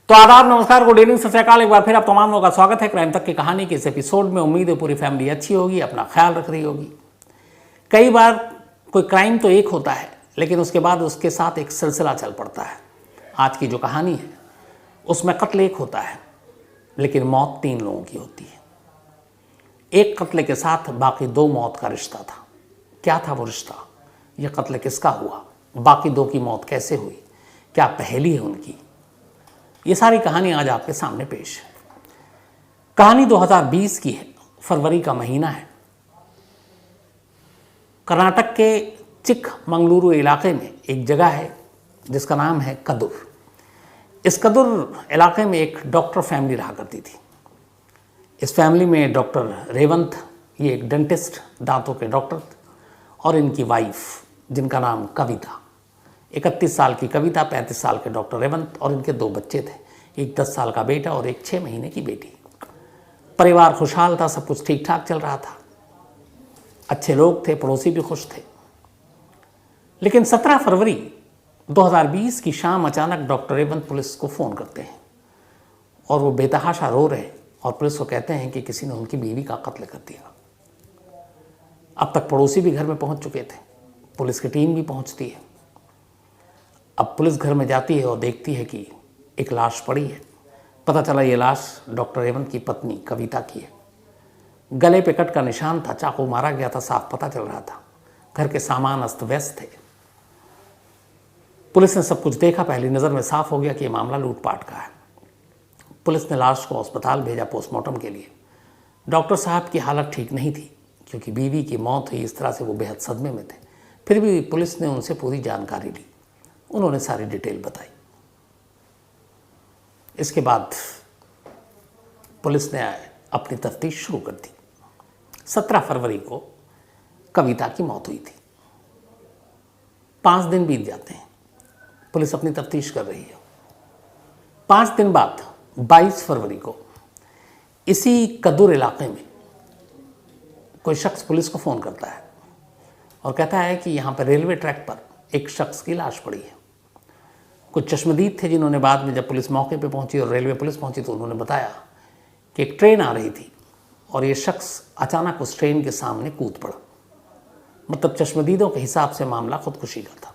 तो आदाब, नमस्कार, गुड इवनिंग, सत श्री अकाल। एक बार फिर आप तमाम लोगों का स्वागत है क्राइम तक की कहानी के इस एपिसोड में। उम्मीद है पूरी फैमिली अच्छी होगी, अपना ख्याल रख रही होगी। कई बार कोई क्राइम तो एक होता है, लेकिन उसके बाद उसके साथ एक सिलसिला चल पड़ता है। आज की जो कहानी है उसमें कत्ल एक होता है, लेकिन मौत 3 लोगों की होती है। एक कत्ल के साथ बाकी 2 मौत का रिश्ता था। क्या था वो रिश्ता? यह कत्ल किसका हुआ? बाकी 2 की मौत कैसे हुई? क्या पहेली है उनकी? ये सारी कहानी आज आपके सामने पेश है। कहानी 2020 की है, फरवरी का महीना है। कर्नाटक के चिकमंगलुरु इलाके में एक जगह है जिसका नाम है कदुर। इस कदुर इलाके में एक डॉक्टर फैमिली रहा करती थी। इस फैमिली में डॉक्टर रेवंत, ये एक डेंटिस्ट, दांतों के डॉक्टर, और इनकी वाइफ जिनका नाम कविता। 31 साल की कविता, 35 साल के डॉक्टर रेवंत, और इनके 2 बच्चे थे, एक 10 साल का बेटा और एक 6 महीने की बेटी। परिवार खुशहाल था, सब कुछ ठीक ठाक चल रहा था, अच्छे लोग थे, पड़ोसी भी खुश थे। लेकिन 17 फरवरी 2020 की शाम अचानक डॉक्टर रेवंत पुलिस को फ़ोन करते हैं और वो बेतहाशा रो रहे और पुलिस को कहते हैं कि किसी ने उनकी बीवी का कत्ल कर दिया। अब तक पड़ोसी भी घर में पहुंच चुके थे, पुलिस की टीम भी पहुंचती है। अब पुलिस घर में जाती है और देखती है कि एक लाश पड़ी है। पता चला ये लाश डॉक्टर रेवंत की पत्नी कविता की है। गले पे कट का निशान था, चाकू मारा गया था, साफ पता चल रहा था। घर के सामान अस्त व्यस्त थे। पुलिस ने सब कुछ देखा, पहली नज़र में साफ हो गया कि यह मामला लूटपाट का है। पुलिस ने लाश को अस्पताल भेजा पोस्टमार्टम के लिए। डॉक्टर साहब की हालत ठीक नहीं थी, क्योंकि बीवी की मौत हुई इस तरह से वो बेहद सदमे में थे। फिर भी पुलिस ने उनसे पूरी जानकारी ली, उन्होंने सारी डिटेल बताई। इसके बाद पुलिस ने अपनी तफ्तीश शुरू कर दी। 17 फरवरी को कविता की मौत हुई थी। 5 दिन बीत जाते हैं, पुलिस अपनी तफ्तीश कर रही है। 5 दिन बाद 22 फरवरी को इसी कदुर इलाके में कोई शख्स पुलिस को फ़ोन करता है और कहता है कि यहाँ पर रेलवे ट्रैक पर एक शख्स की लाश पड़ी है। कुछ चश्मदीद थे जिन्होंने बाद में, जब पुलिस मौके पे पहुंची और रेलवे पुलिस पहुंची, तो उन्होंने बताया कि एक ट्रेन आ रही थी और ये शख्स अचानक उस ट्रेन के सामने कूद पड़ा। मतलब चश्मदीदों के हिसाब से मामला खुदकुशी का था।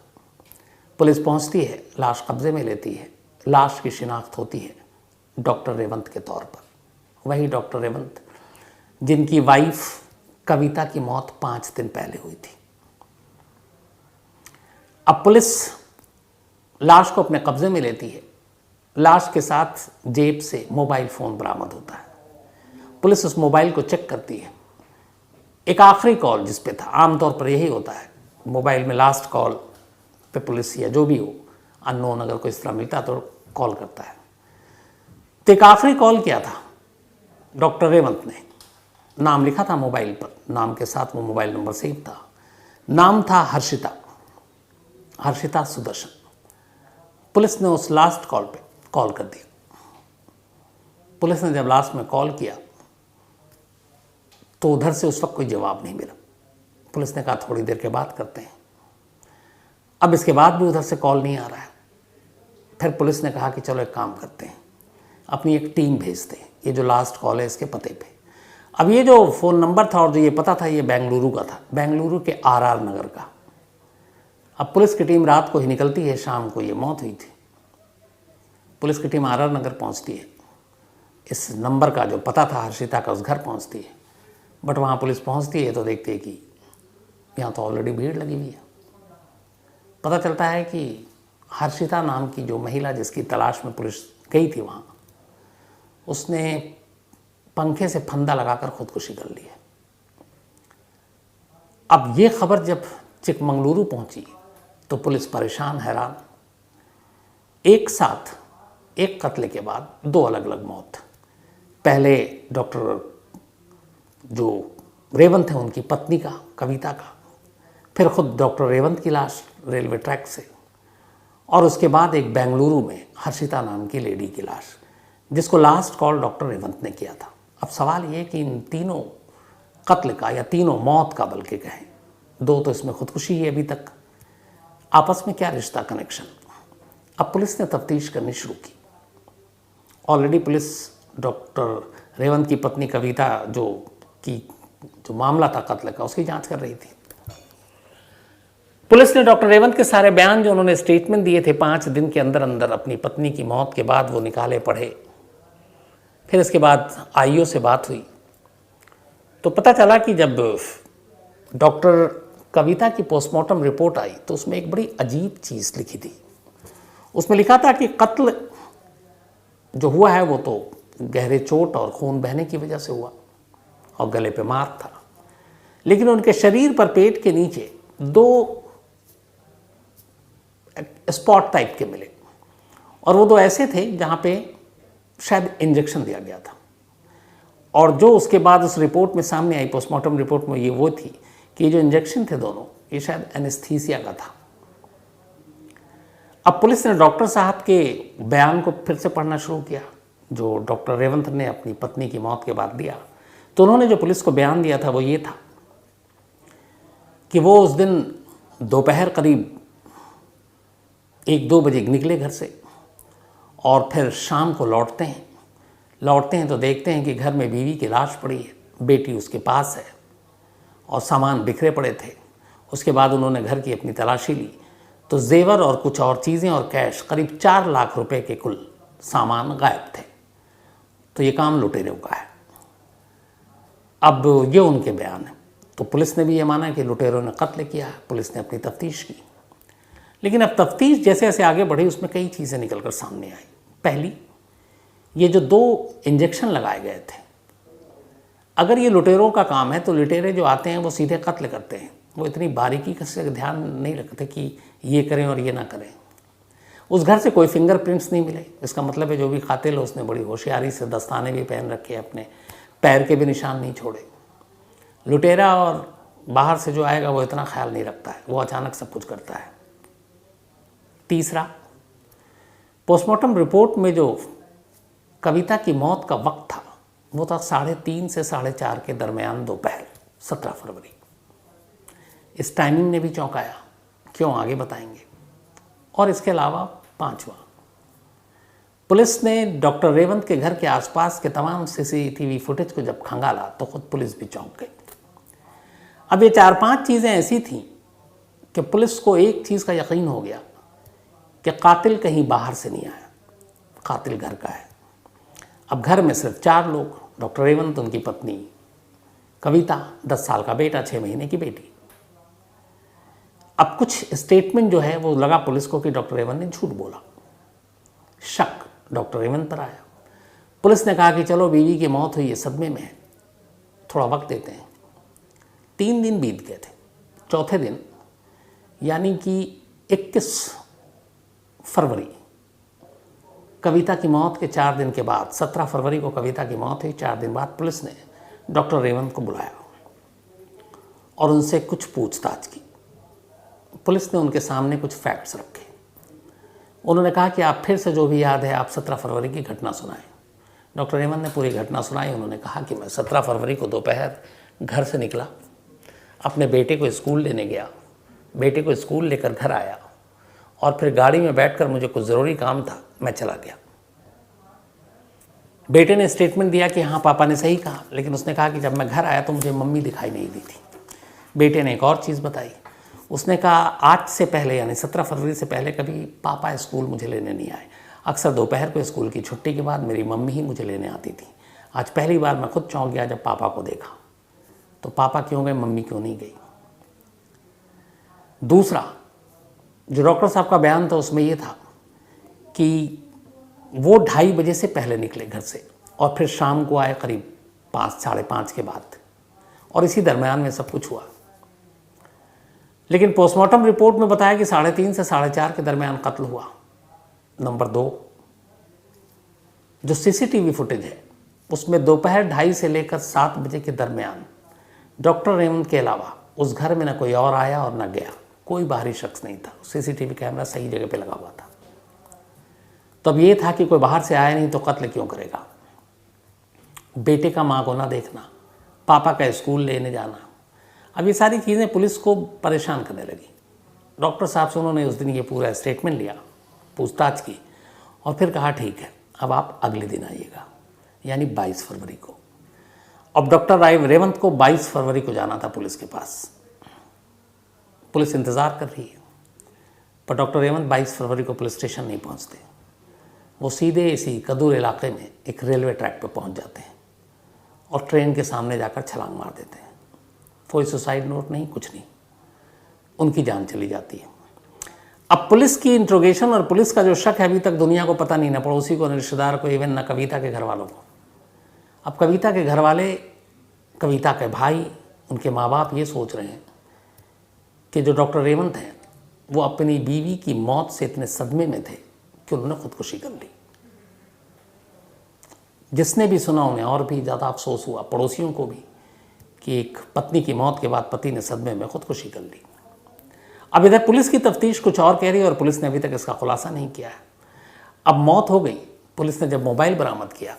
पुलिस पहुंचती है, लाश कब्जे में लेती है। लाश की शिनाख्त होती है डॉक्टर रेवंत के तौर पर। वही डॉक्टर रेवंत जिनकी वाइफ कविता की मौत 5 दिन पहले हुई थी। अब पुलिस लाश को अपने कब्जे में लेती है। लाश के साथ जेब से मोबाइल फ़ोन बरामद होता है। पुलिस उस मोबाइल को चेक करती है। एक आखिरी कॉल जिस पे था, आमतौर पर यही होता है, मोबाइल में लास्ट कॉल पे पुलिस या जो भी हो, अननोन अगर कोई इस तरह मिलता है तो कॉल करता है। तो एक आखिरी कॉल किया था डॉक्टर रेवंत ने। नाम लिखा था मोबाइल पर, नाम के साथ वो मोबाइल नंबर सेव था। नाम था हर्षिता सुदर्शन। पुलिस ने उस लास्ट कॉल पे कॉल कर दिया। पुलिस ने जब लास्ट में कॉल किया तो उधर से उस वक्त कोई जवाब नहीं मिला। पुलिस ने कहा थोड़ी देर के बाद करते हैं। अब इसके बाद भी उधर से कॉल नहीं आ रहा है। फिर पुलिस ने कहा कि चलो एक काम करते हैं, अपनी एक टीम भेजते हैं, ये जो लास्ट कॉल है इसके पते पे। अब ये जो फ़ोन नंबर था और जो ये पता था, ये बेंगलुरु का था, बेंगलुरु के आरआर नगर का। अब पुलिस की टीम रात को ही निकलती है, शाम को ये मौत हुई थी। पुलिस की टीम आरआर नगर पहुंचती है। इस नंबर का जो पता था हर्षिता का, उस घर पहुंचती है। बट वहाँ पुलिस पहुंचती है तो देखती है कि यहाँ तो ऑलरेडी भीड़ लगी हुई है। पता चलता है कि हर्षिता नाम की जो महिला जिसकी तलाश में पुलिस गई थी वहाँ, उसने पंखे से फंदा लगाकर खुदकुशी कर ली है। अब ये खबर जब चिकमंगलुरु पहुंची तो पुलिस परेशान, हैरान। एक साथ एक कत्ले के बाद 2 अलग अलग मौत। पहले डॉक्टर जो रेवंत है उनकी पत्नी का, कविता का, फिर खुद डॉक्टर रेवंत की लाश रेलवे ट्रैक से, और उसके बाद एक बेंगलुरु में हर्षिता नाम की लेडी की लाश, जिसको लास्ट कॉल डॉक्टर रेवंत ने किया था। अब सवाल ये कि इन तीनों कत्ल का, या तीनों मौत का बल्कि कहें, 2 तो इसमें खुदकुशी है अभी तक, आपस में क्या रिश्ता, कनेक्शन। अब पुलिस ने तफ्तीश करनी शुरू की। ऑलरेडी पुलिस डॉक्टर रेवंत की पत्नी कविता जो मामला था कत्ल का, उसकी जांच कर रही थी। पुलिस ने डॉक्टर रेवंत के सारे बयान जो उन्होंने स्टेटमेंट दिए थे 5 दिन के अंदर अंदर अपनी पत्नी की मौत के बाद वो निकाले, पढ़े। फिर इसके बाद आईओ से बात हुई तो पता चला कि जब डॉक्टर कविता की पोस्टमार्टम रिपोर्ट आई तो उसमें एक बड़ी अजीब चीज़ लिखी थी। उसमें लिखा था कि कत्ल जो हुआ है वो तो गहरे चोट और खून बहने की वजह से हुआ और गले पे मार था, लेकिन उनके शरीर पर पेट के नीचे 2 स्पॉट टाइप के मिले और वो 2 ऐसे थे जहाँ पे शायद इंजेक्शन दिया गया था। और जो उसके बाद उस रिपोर्ट में सामने आई, पोस्टमार्टम रिपोर्ट में, ये वो थी कि ये जो इंजेक्शन थे दोनों, ये शायद एनेस्थीसिया का था। अब पुलिस ने डॉक्टर साहब के बयान को फिर से पढ़ना शुरू किया जो डॉक्टर रेवंत ने अपनी पत्नी की मौत के बाद दिया। तो उन्होंने जो पुलिस को बयान दिया था वो ये था कि वो उस दिन दोपहर करीब 1-2 बजे निकले घर से और फिर शाम को लौटते हैं तो देखते हैं कि घर में बीवी की लाश पड़ी है, बेटी उसके पास है और सामान बिखरे पड़े थे। उसके बाद उन्होंने घर की अपनी तलाशी ली तो जेवर और कुछ और चीज़ें और कैश करीब 4 लाख रुपए के कुल सामान गायब थे। तो ये काम लुटेरों का है। अब ये उनके बयान है। तो पुलिस ने भी ये माना कि लुटेरों ने कत्ल किया है। पुलिस ने अपनी तफ्तीश की, लेकिन अब तफ्तीश जैसे जैसे आगे बढ़ी उसमें कई चीज़ें निकल कर सामने आई। पहली, ये जो 2 इंजेक्शन लगाए गए थे, अगर ये लुटेरों का काम है तो लुटेरे जो आते हैं वो सीधे कत्ल करते हैं। वो इतनी बारीकी से ध्यान नहीं रखते कि ये करें और ये ना करें। उस घर से कोई फिंगरप्रिंट्स नहीं मिले, इसका मतलब है जो भी कातिल है उसने बड़ी होशियारी से दस्ताने भी पहन रखे, अपने पैर के भी निशान नहीं छोड़े। लुटेरा और बाहर से जो आएगा वो इतना ख्याल नहीं रखता है, वो अचानक सब कुछ करता है। तीसरा, पोस्टमार्टम रिपोर्ट में जो कविता की मौत का वक्त था वो था 3:30 से 4:30 के दरमियान दोपहर, 17 फरवरी। इस टाइमिंग ने भी चौंकाया, क्यों आगे बताएंगे। और इसके अलावा 5वां, पुलिस ने डॉक्टर रेवंत के घर के आसपास के तमाम सीसीटीवी फुटेज को जब खंगाला तो खुद पुलिस भी चौंक गई। अब ये 4-5 चीज़ें ऐसी थीं कि पुलिस को एक चीज़ का यकीन हो गया कि कातिल कहीं बाहर से नहीं आया, कातिल घर का है। अब घर में सिर्फ 4 लोग, डॉक्टर रेवंत, उनकी पत्नी कविता, 10 साल का बेटा, 6 महीने की बेटी। अब कुछ स्टेटमेंट जो है वो लगा पुलिस को कि डॉक्टर रेवंत ने झूठ बोला। शक डॉक्टर रेवंत पर आया। पुलिस ने कहा कि चलो बीवी की मौत हुई है, सदमे में है, थोड़ा वक्त देते हैं। 3 दिन बीत गए थे। चौथे दिन यानी कि 21 फरवरी, कविता की मौत के 4 दिन के बाद, 17 फरवरी को कविता की मौत हुई। 4 दिन बाद पुलिस ने डॉक्टर रेवंत को बुलाया और उनसे कुछ पूछताछ की। पुलिस ने उनके सामने कुछ फैक्ट्स रखे। उन्होंने कहा कि आप फिर से जो भी याद है आप 17 फरवरी की घटना सुनाएं। डॉक्टर रेवंत ने पूरी घटना सुनाई। उन्होंने कहा कि मैं 17 फरवरी को दोपहर घर से निकला, अपने बेटे को स्कूल लेने गया, बेटे को स्कूल लेकर घर आया और फिर गाड़ी में बैठकर मुझे कुछ ज़रूरी काम था, मैं चला गया। बेटे ने स्टेटमेंट दिया कि हाँ पापा ने सही कहा, लेकिन उसने कहा कि जब मैं घर आया तो मुझे मम्मी दिखाई नहीं दी थी। बेटे ने एक और चीज़ बताई, उसने कहा आज से पहले यानी 17 फरवरी से पहले कभी पापा स्कूल मुझे लेने नहीं आए। अक्सर दोपहर को स्कूल की छुट्टी के बाद मेरी मम्मी ही मुझे लेने आती थी। आज पहली बार मैं खुद चौंक गया जब पापा को देखा। तो पापा क्यों गए, मम्मी क्यों नहीं गई। दूसरा, जो डॉक्टर साहब का बयान था उसमें यह था कि वो 2:30 बजे से पहले निकले घर से और फिर शाम को आए करीब 5, 5:30 के बाद, और इसी दरमियान में सब कुछ हुआ। लेकिन पोस्टमार्टम रिपोर्ट में बताया कि 3:30 से 4:30 के दरमियान कत्ल हुआ। नंबर 2, जो सीसीटीवी फुटेज है उसमें दोपहर 2:30 से लेकर 7 बजे के दरमियान डॉक्टर रेवंत के अलावा उस घर में न कोई और आया और न गया, कोई बाहरी शख्स नहीं था। सीसीटीवी कैमरा सही जगह पे लगा हुआ था। तब ये था कि कोई बाहर से आया नहीं तो कत्ल क्यों करेगा। बेटे का माँ को ना देखना, पापा का स्कूल लेने जाना, अब ये सारी चीज़ें पुलिस को परेशान करने लगी। डॉक्टर साहब से उन्होंने उस दिन ये पूरा स्टेटमेंट लिया, पूछताछ की और फिर कहा ठीक है अब आप अगले दिन आइएगा, यानी 22 फरवरी को। अब डॉक्टर रेवंत को 22 फरवरी को जाना था पुलिस के पास। पुलिस इंतज़ार कर रही है, पर डॉक्टर रेवंत 22 फरवरी को पुलिस स्टेशन नहीं पहुंचते। वो सीधे इसी कदूर इलाके में एक रेलवे ट्रैक पर पहुंच जाते हैं और ट्रेन के सामने जाकर छलांग मार देते हैं। कोई सुसाइड नोट नहीं, कुछ नहीं, उनकी जान चली जाती है। अब पुलिस की इंट्रोगेशन और पुलिस का जो शक है अभी तक दुनिया को पता नहीं, ना पड़ोसी को, न रिश्तेदार को, इवन न कविता के घर वालों को। अब कविता के घर वाले, कविता के भाई, उनके माँ बाप ये सोच रहे हैं कि जो डॉक्टर रेवंत हैं वो अपनी बीवी की मौत से इतने सदमे में थे कि उन्होंने खुदकुशी कर ली। जिसने भी सुना उन्हें और भी ज़्यादा अफसोस हुआ, पड़ोसियों को भी, कि एक पत्नी की मौत के बाद पति ने सदमे में खुदकुशी कर ली। अब इधर पुलिस की तफ्तीश कुछ और कह रही है और पुलिस ने अभी तक इसका खुलासा नहीं किया है। अब मौत हो गई, पुलिस ने जब मोबाइल बरामद किया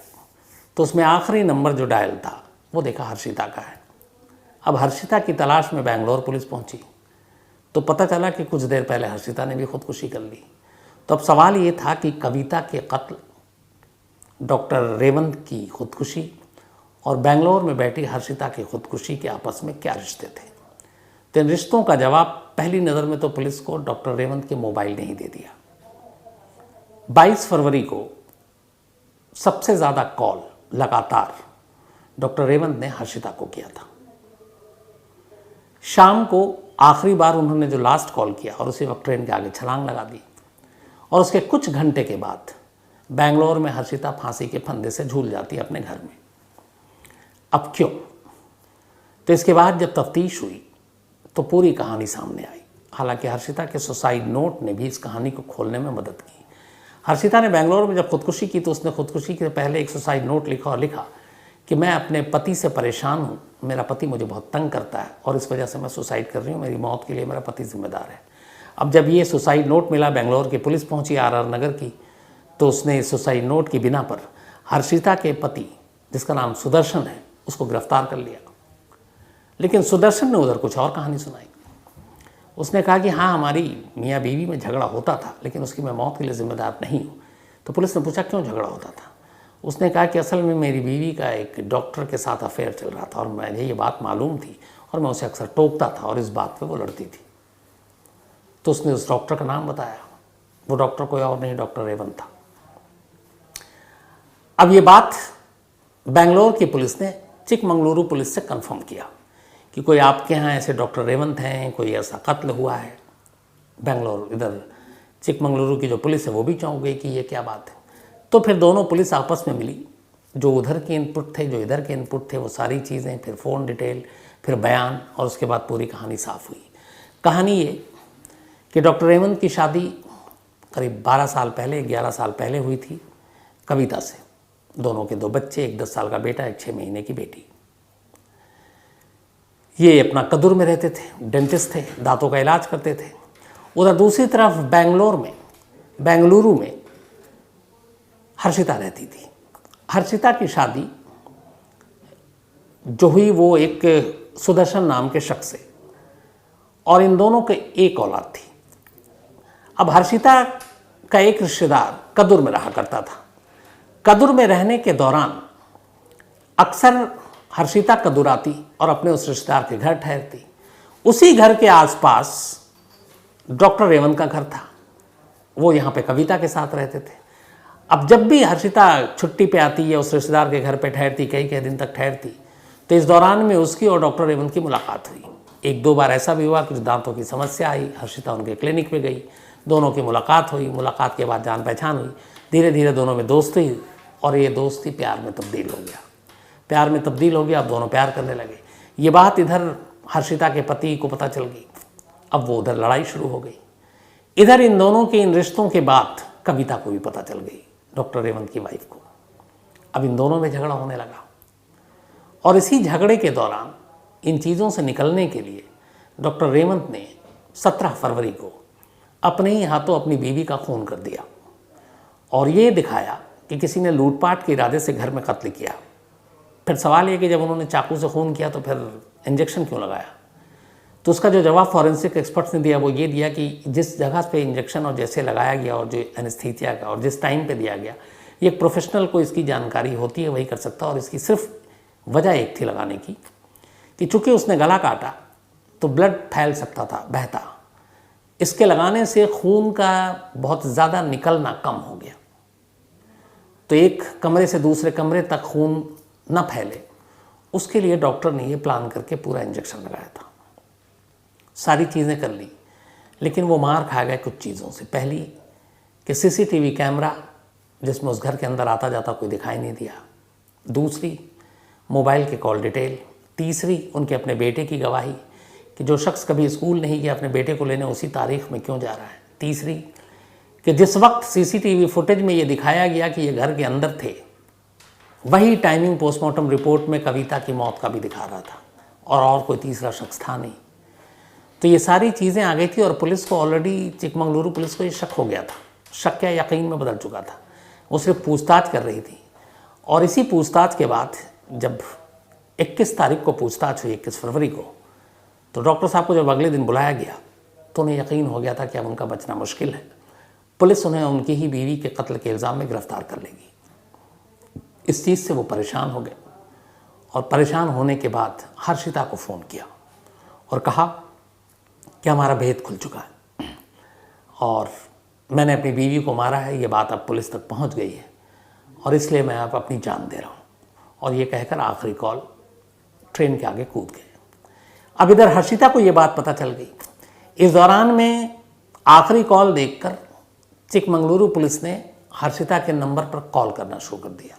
तो उसमें आखिरी नंबर जो डायल था वो देखा हर्षिता का है। अब हर्षिता की तलाश में बेंगलोर पुलिस पहुंची तो पता चला कि कुछ देर पहले हर्षिता ने भी खुदकुशी कर ली। तो अब सवाल ये था कि कविता के कत्ल, डॉक्टर रेवंत की खुदकुशी और बेंगलोर में बैठी हर्षिता की खुदकुशी के आपस में क्या रिश्ते थे। तो इन रिश्तों का जवाब पहली नज़र में तो पुलिस को डॉक्टर रेवंत के मोबाइल ने ही दे दिया। 22 फरवरी को सबसे ज़्यादा कॉल लगातार डॉक्टर रेवंत ने हर्षिता को किया था। शाम को आखिरी बार उन्होंने जो लास्ट कॉल किया और उसी वक्त ट्रेन के आगे छलांग लगा दी और उसके कुछ घंटे के बाद बेंगलोर में हर्षिता फांसी के फंदे से झूल जाती है अपने घर में। अब क्यों? तो इसके बाद जब तफ्तीश हुई तो पूरी कहानी सामने आई। हालांकि हर्षिता के सुसाइड नोट ने भी इस कहानी को खोलने में मदद की। हर्षिता ने बेंगलोर में जब खुदकुशी की तो उसने खुदकुशी के पहले एक सुसाइड नोट लिखा और लिखा कि मैं अपने पति से परेशान हूँ, मेरा पति मुझे बहुत तंग करता है और इस वजह से मैं सुसाइड कर रही हूँ, मेरी मौत के लिए मेरा पति जिम्मेदार है। अब जब ये सुसाइड नोट मिला, बेंगलोर की पुलिस पहुंची आर नगर की, तो उसने इस सुसाइड नोट की बिना पर हर्षिता के पति, जिसका नाम सुदर्शन है, उसको गिरफ्तार कर लिया। लेकिन सुदर्शन ने उधर कुछ और कहानी सुनाई। उसने कहा कि हाँ, हमारी मियाँ बीवी में झगड़ा होता था, लेकिन उसकी मैं मौत के लिए जिम्मेदार नहीं हूँ। तो पुलिस ने पूछा क्यों झगड़ा होता था? उसने कहा कि असल में मेरी बीवी का एक डॉक्टर के साथ अफेयर चल रहा था और मुझे ये बात मालूम थी और मैं उसे अक्सर टोकता था और इस बात पे वो लड़ती थी। तो उसने उस डॉक्टर का नाम बताया। वो डॉक्टर कोई और नहीं, डॉक्टर रेवंत था। अब ये बात बेंगलोर की पुलिस ने चिकमंगलुरु पुलिस से कंफर्म किया कि कोई आपके यहाँ ऐसे डॉक्टर रेवंत हैं, कोई ऐसा कत्ल हुआ है। बेंगलोर, इधर चिकमंगलुरु की जो पुलिस है वो भी चौंक गई कि ये क्या बात है। तो फिर दोनों पुलिस आपस में मिली, जो उधर के इनपुट थे, जो इधर के इनपुट थे, वो सारी चीज़ें, फिर फ़ोन डिटेल, फिर बयान, और उसके बाद पूरी कहानी साफ़ हुई। कहानी ये कि डॉक्टर रेवंत की शादी करीब 12 साल पहले, 11 साल पहले हुई थी कविता से। दोनों के 2 बच्चे, एक 10 साल का बेटा, एक 6 महीने की बेटी। ये अपना कदूर में रहते थे, डेंटिस्ट थे, दांतों का इलाज करते थे। उधर दूसरी तरफ बेंगलुरु में हर्षिता रहती थी। हर्षिता की शादी जो हुई वो एक सुदर्शन नाम के शख्स से, और इन दोनों के एक औलाद थी। अब हर्षिता का एक रिश्तेदार कदूर में रहा करता था। कदूर में रहने के दौरान अक्सर हर्षिता कदूर आती और अपने उस रिश्तेदार के घर ठहरती। उसी घर के आसपास डॉक्टर रेवंत का घर था, वो यहाँ पे कविता के साथ रहते थे। अब जब भी हर्षिता छुट्टी पे आती है, उस रिश्तेदार के घर पे ठहरती, कई दिन तक ठहरती, तो इस दौरान में उसकी और डॉक्टर रेवंत की मुलाकात हुई। 1-2 बार ऐसा भी हुआ कि दांतों की समस्या आई, हर्षिता उनके क्लिनिक में गई, दोनों की मुलाकात हुई। मुलाकात के बाद जान पहचान हुई, धीरे धीरे दोनों में दोस्ती हुई और ये दोस्ती प्यार में तब्दील हो गया। अब दोनों प्यार करने लगे। ये बात इधर हर्षिता के पति को पता चल गई। अब वो उधर लड़ाई शुरू हो गई। इधर इन दोनों के इन रिश्तों के बाद कविता को भी पता चल गई, डॉक्टर रेवंत की वाइफ को। अब इन दोनों में झगड़ा होने लगा और इसी झगड़े के दौरान इन चीज़ों से निकलने के लिए डॉक्टर रेवंत ने 17 फरवरी को अपने ही हाथों अपनी बीवी का खून कर दिया और ये दिखाया कि किसी ने लूटपाट के इरादे से घर में कत्ल किया। फिर सवाल ये कि जब उन्होंने चाकू से खून किया तो फिर इंजेक्शन क्यों लगाया? तो उसका जो जवाब फॉरेंसिक एक्सपर्ट्स ने दिया वो ये दिया कि जिस जगह पे इंजेक्शन और जैसे लगाया गया और जो एनेस्थीसिया का और जिस टाइम पे दिया गया, ये एक प्रोफेशनल को इसकी जानकारी होती है, वही कर सकता है। और इसकी सिर्फ वजह एक थी लगाने की कि चूंकि उसने गला काटा तो ब्लड फैल सकता था, बहता। इसके लगाने से खून का बहुत ज़्यादा निकलना कम हो गया, तो एक कमरे से दूसरे कमरे तक खून न फैले, उसके लिए डॉक्टर ने ये प्लान करके पूरा इंजेक्शन लगाया था। सारी चीज़ें कर ली, लेकिन वो मार खा गए कुछ चीज़ों से। पहली कि सीसीटीवी कैमरा जिसमें उस घर के अंदर आता जाता कोई दिखाई नहीं दिया। दूसरी, मोबाइल के कॉल डिटेल। तीसरी, उनके अपने बेटे की गवाही कि जो शख्स कभी स्कूल नहीं गया अपने बेटे को लेने उसी तारीख में क्यों जा रहा है। तीसरी, कि जिस वक्त सीसीटीवी फुटेज में ये दिखाया गया कि ये घर के अंदर थे, वही टाइमिंग पोस्टमार्टम रिपोर्ट में कविता की मौत का भी दिखा रहा था, और कोई तीसरा शख्स था नहीं। तो ये सारी चीज़ें आ गई थी और पुलिस को ऑलरेडी, चिकमंगलुरु पुलिस को ये शक हो गया था। शक क्या यकीन में बदल चुका था। वो सिर्फ पूछताछ कर रही थी, और इसी पूछताछ के बाद जब 21 तारीख को पूछताछ हुई, 21 फरवरी को, तो डॉक्टर साहब को जब अगले दिन बुलाया गया तो उन्हें यकीन हो गया था कि अब उनका बचना मुश्किल है। पुलिस उन्हें उनकी ही बीवी के कत्ल के इल्ज़ाम में गिरफ्तार कर लेगी। इस चीज़ से वो परेशान हो गए, और परेशान होने के बाद हर्षिता को फ़ोन किया और कहा कि हमारा भेद खुल चुका है और मैंने अपनी बीवी को मारा है, ये बात अब पुलिस तक पहुंच गई है, और इसलिए मैं अब अपनी जान दे रहा हूँ। और ये कहकर आखिरी कॉल ट्रेन के आगे कूद गए। अब इधर हर्षिता को ये बात पता चल गई। इस दौरान में आखिरी कॉल देखकर चिकमंगलुरु पुलिस ने हर्षिता के नंबर पर कॉल करना शुरू कर दिया।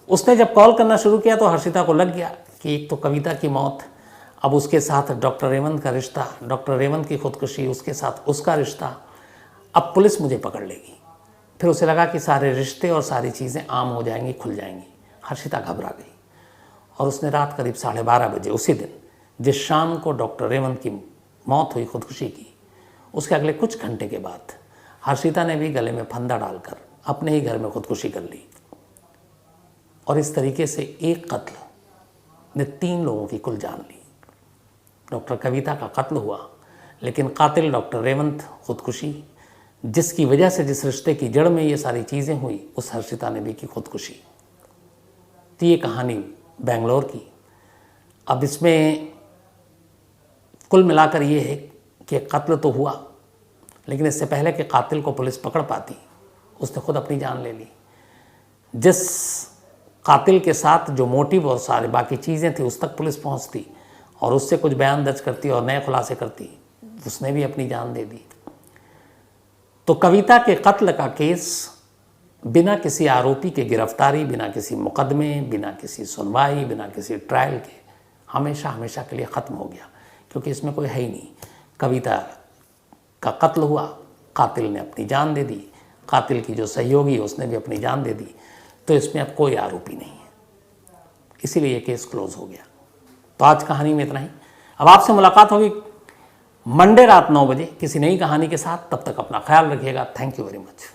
उसने जब कॉल करना शुरू किया तो हर्षिता को लग गया कि एक तो कविता की मौत, अब उसके साथ डॉक्टर रेवंत का रिश्ता, डॉक्टर रेवंत की खुदकुशी, उसके साथ उसका रिश्ता, अब पुलिस मुझे पकड़ लेगी। फिर उसे लगा कि सारे रिश्ते और सारी चीज़ें आम हो जाएंगी, खुल जाएंगी। हर्षिता घबरा गई और उसने रात करीब 12:30 बजे, उसी दिन जिस शाम को डॉक्टर रेवंत की मौत हुई खुदकुशी की, उसके अगले कुछ घंटे के बाद हर्षिता ने भी गले में फंदा डालकर अपने ही घर में खुदकुशी कर ली। और इस तरीके से एक कत्ल ने 3 लोगों की कुल जान ली। डॉक्टर कविता का कत्ल हुआ, लेकिन कातिल डॉक्टर रेवंत, खुदकुशी, जिसकी वजह से जिस रिश्ते की जड़ में ये सारी चीज़ें हुई, उस हर्षिता ने भी की खुदकुशी। तो ये कहानी बेंगलोर की। अब इसमें कुल मिलाकर ये है कि कत्ल तो हुआ, लेकिन इससे पहले कि कातिल को पुलिस पकड़ पाती, उसने खुद अपनी जान ले ली। जिस कातिल के साथ जो मोटिव और सारे बाकी चीज़ें थी उस तक पुलिस पहुंचती और उससे कुछ बयान दर्ज करती और नए खुलासे करती, उसने भी अपनी जान दे दी। तो कविता के कत्ल का केस बिना किसी आरोपी के गिरफ्तारी, बिना किसी मुकदमे, बिना किसी सुनवाई, बिना किसी ट्रायल के हमेशा हमेशा के लिए ख़त्म हो गया, क्योंकि इसमें कोई है ही नहीं। कविता का कत्ल हुआ, कातिल ने अपनी जान दे दी, कातिल की जो सहयोगी उसने भी अपनी जान दे दी, तो इसमें अब कोई आरोपी नहीं है, इसीलिए ये केस क्लोज हो गया। तो आज कहानी में इतना ही। अब आपसे मुलाकात होगी मंडे रात 9 बजे किसी नई कहानी के साथ। तब तक अपना ख्याल रखिएगा। Thank you very much.